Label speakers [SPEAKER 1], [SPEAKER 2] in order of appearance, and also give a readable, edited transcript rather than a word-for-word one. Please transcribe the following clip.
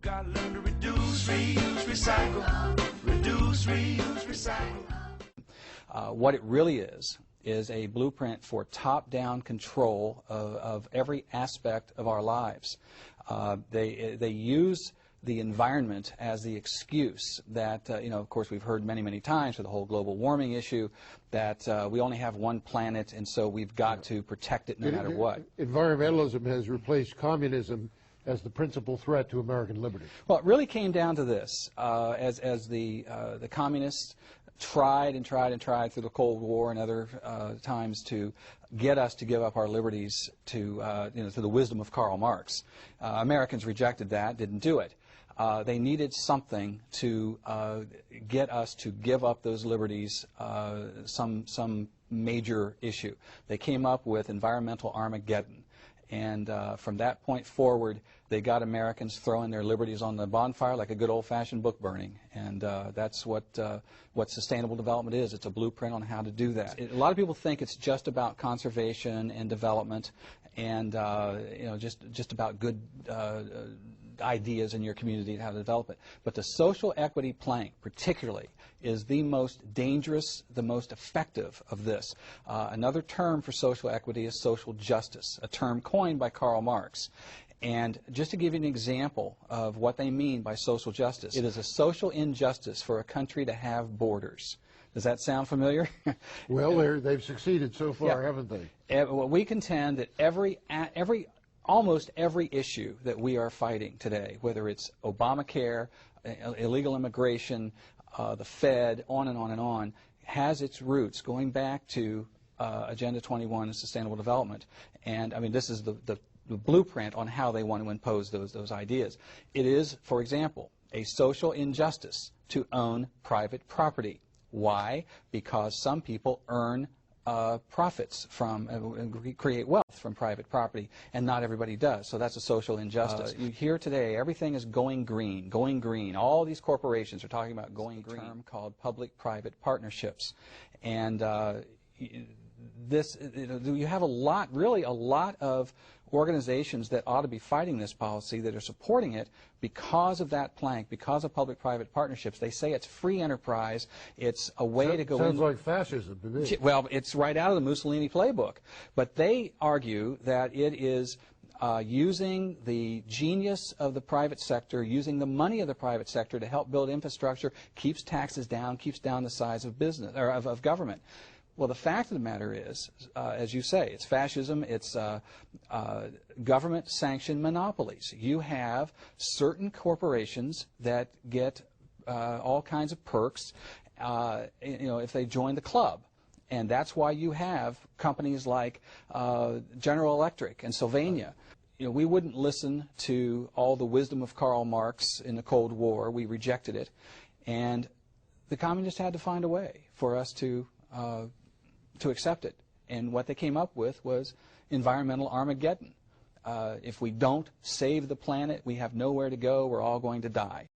[SPEAKER 1] We gotta learn to reduce, reuse, recycle. Reduce, reuse, recycle.
[SPEAKER 2] What it really is a blueprint for top-down control of every aspect of our lives. They use the environment as the excuse that, of course, we've heard many, many times for the whole global warming issue, that we only have one planet, and so we've got to protect it no matter what.
[SPEAKER 3] Environmentalism has replaced communism as the principal threat to American liberty.
[SPEAKER 2] Well, it really came down to this. As the communists tried and tried and tried through the Cold War and other times to get us to give up our liberties to the wisdom of Karl Marx. Americans rejected that, didn't do it. They needed something to get us to give up those liberties, some major issue. They came up with environmental Armageddon. And from that point forward, they got Americans throwing their liberties on the bonfire like a good old-fashioned book burning. And that's what sustainable development is. It's a blueprint on how to do that. A lot of people think it's just about conservation and development and just about good ideas in your community and how to develop it. But the social equity plank, particularly, is the most dangerous, the most effective of this. Another term for social equity is social justice, a term coined by Karl Marx. And just to give you an example of what they mean by social justice, it is a social injustice for a country to have borders. Does that sound familiar?
[SPEAKER 3] Well, they've succeeded so far, haven't they?
[SPEAKER 2] We contend that almost every issue that we are fighting today, whether it's Obamacare, illegal immigration, the Fed, on and on and on, has its roots going back to Agenda 21 and Sustainable Development. And I mean, this is the blueprint on how they want to impose those ideas. It is, for example, a social injustice to own private property. Why? Because some people earn profits from, create wealth from private property, and not everybody does. So that's a social injustice. You hear today, everything is going green, going green. All these corporations are talking about going green. Term called public-private partnerships. And you have really a lot of organizations that ought to be fighting this policy that are supporting it because of that plank, because of public-private partnerships. They say it's free enterprise. It's a way to go in.
[SPEAKER 3] Sounds like fascism to me.
[SPEAKER 2] Well, it's right out of the Mussolini playbook. But they argue that it is using the genius of the private sector, using the money of the private sector to help build infrastructure, keeps taxes down, keeps down the size of business or of government. Well, the fact of the matter is, as you say, it's fascism, it's government-sanctioned monopolies. You have certain corporations that get all kinds of perks, if they join the club. And that's why you have companies like General Electric and Sylvania. We wouldn't listen to all the wisdom of Karl Marx in the Cold War. We rejected it. And the communists had to find a way for us to accept it. And what they came up with was environmental Armageddon. If we don't save the planet, we have nowhere to go. We're all going to die.